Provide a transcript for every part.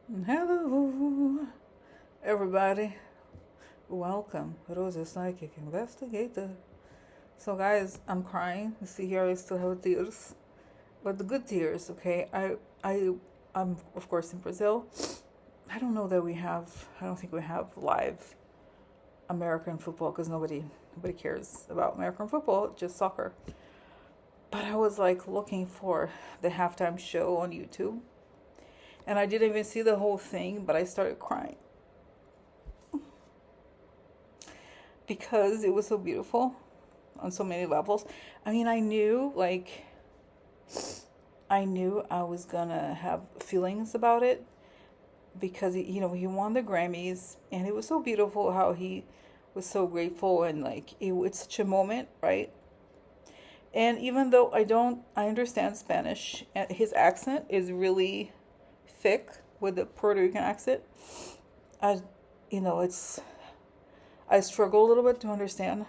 Hello, everybody. Welcome. Rosa Psychic Investigator. So, guys, I'm crying. You see here, I still have tears, but the good tears. Okay, I'm of course in Brazil. I don't know that we have. I don't think we have live American football because nobody cares about American football. Just soccer. But I was like looking for the halftime show on YouTube, and I didn't even see the whole thing, but I started crying because it was so beautiful on so many levels. I mean, I knew I was gonna have feelings about it because he won the Grammys, and it was so beautiful how he was so grateful, and like it's such a moment, right? And even though I understand Spanish, and his accent is really thick with the Puerto Rican accent. I, it's I struggle a little bit to understand,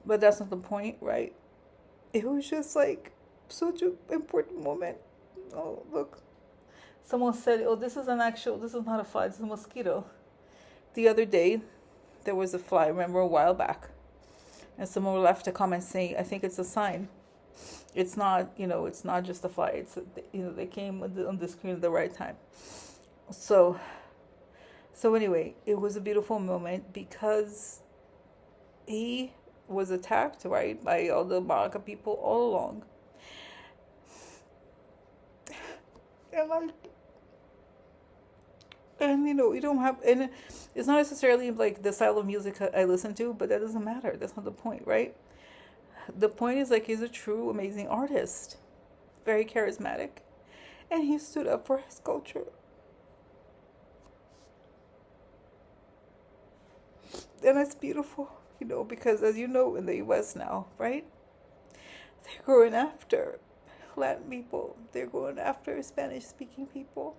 but that's not the point, right? It was just like such an important moment. Oh, look. Someone said, oh, this is not a fly, this is a mosquito. The other day, there was a fly, remember, a while back. And someone left a comment saying, I think it's a sign. It's not, it's not just a fly. They came on the screen at the right time. So, anyway, it was a beautiful moment because he was attacked, right, by all the MAGA people all along. And you don't have, and it's not necessarily like the style of music I listen to, but that doesn't matter. That's not the point, right? The point is like he's a true amazing artist, very charismatic, and he stood up for his culture. And it's beautiful, because as you know, in the US now, right? They're going after Latin people. They're going after Spanish speaking people.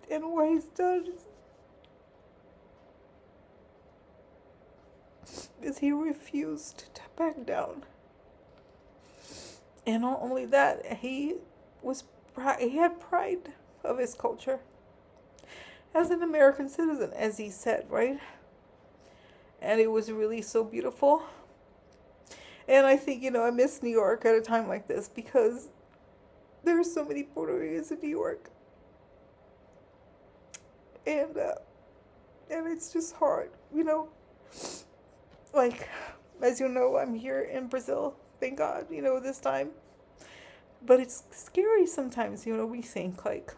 And what he's done is he refused to back down. And not only that, he had pride of his culture as an American citizen, as he said, right? And it was really so beautiful. And I think, I miss New York at a time like this because there are so many Puerto Ricans in New York. And it's just hard, Like, as you know, I'm here in Brazil, thank God, this time. But it's scary sometimes, we think, like,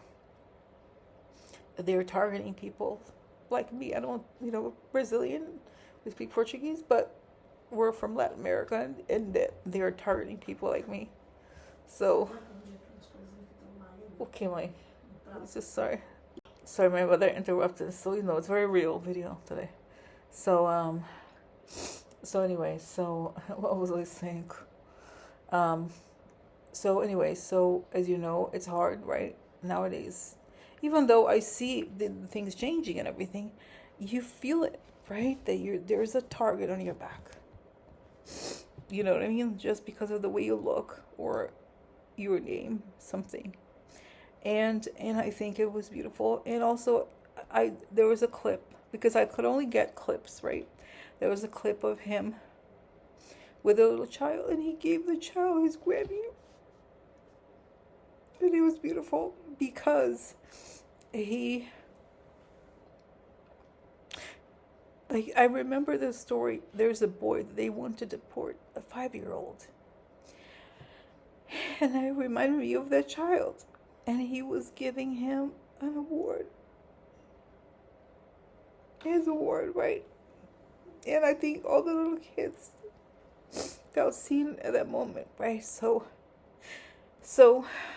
they're targeting people like me. I don't, Brazilian, we speak Portuguese, but we're from Latin America, and they're targeting people like me. So, okay, my, it's just sorry. Sorry, my mother interrupted. So, it's a very real video today. So, anyway, what was I saying? So anyway, as you know, it's hard, right? Nowadays, even though I see the things changing and everything, you feel it, right? That there's a target on your back. You know what I mean? Just because of the way you look or your name, something. And I think it was beautiful. And also, there was a clip, because I could only get clips, right? There was a clip of him with a little child, and he gave the child his Grammy. And it was beautiful because I remember the story. There's a boy that they want to deport, a 5-year-old. And it reminded me of that child. And he was giving him an award. His award, right? And I think all the little kids felt seen at that moment, right? So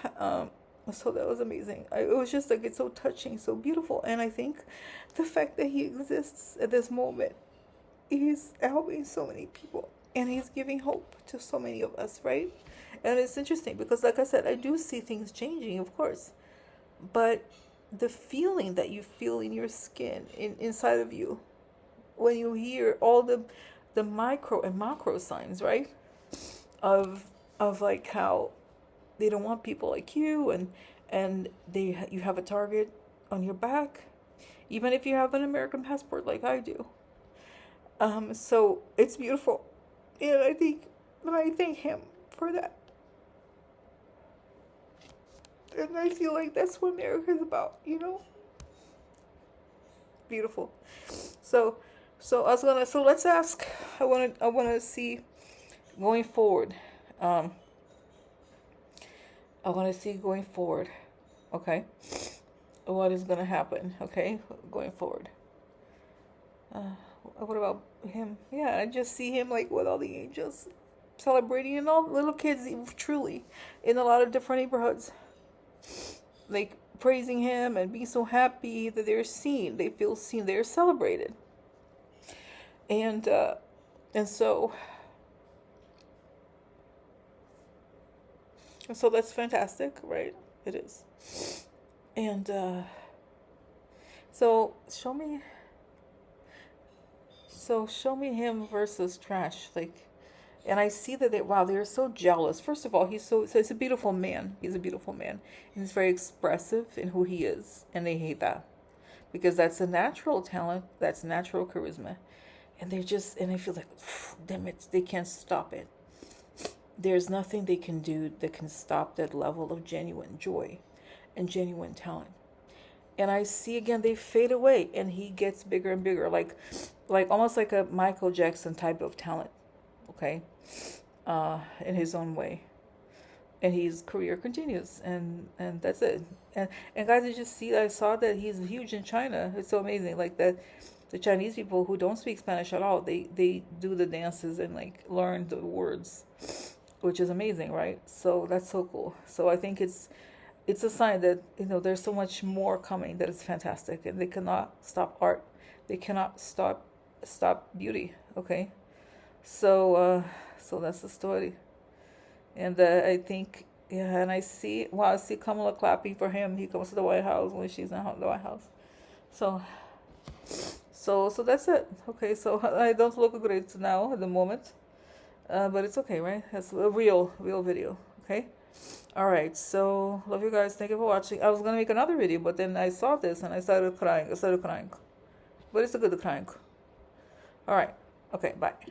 that was amazing. It was just like, it's so touching, so beautiful. And I think the fact that he exists at this moment, he's helping so many people, and he's giving hope to so many of us, right? And it's interesting because, like I said, I do see things changing, of course, but the feeling that you feel in your skin, inside of you, when you hear all the micro and macro signs, right, of like how they don't want people like you, and and you have a target on your back, even if you have an American passport like I do. So it's beautiful, and I thank him for that. And I feel like that's what America is about, Beautiful. So, so let's ask. I wanna see going forward. Um, I wanna see going forward. Okay, what is gonna happen? Okay, going forward. Uh, what about him? Yeah, I just see him like with all the angels celebrating and all little kids, truly, in a lot of different neighborhoods, like praising him and being so happy that they're seen. They feel seen. They're celebrated, and uh, and so that's fantastic, right? It is, and so show me. So show me him versus trash, like, and I see that wow, they're so jealous. First of all, he's a beautiful man. He's a beautiful man. He's very expressive in who he is, and they hate that because that's a natural talent, that's natural charisma, and I feel like, damn it, they can't stop it. There's nothing they can do that can stop that level of genuine joy and genuine talent. And I see again they fade away, and he gets bigger and bigger, like almost like a Michael Jackson type of talent, okay, in his own way, and his career continues, and that's it. And guys, I saw that he's huge in China. It's so amazing, like that. The Chinese people who don't speak Spanish at all, they do the dances and like learn the words, which is amazing, right? So that's so cool. So I think it's a sign that there's so much more coming that is fantastic, and they cannot stop art. They cannot stop beauty. Okay, so that's the story, and I think, yeah, and I see Kamala clapping for him. He comes to the White House when she's in the White House. So so that's it. Okay, so I don't look great now at the moment, but it's okay, right? That's a real video. Okay. All right, so love you guys. Thank you for watching. I was gonna make another video, but then I saw this and I started crying. But it's a good crying. All right. Okay. Bye.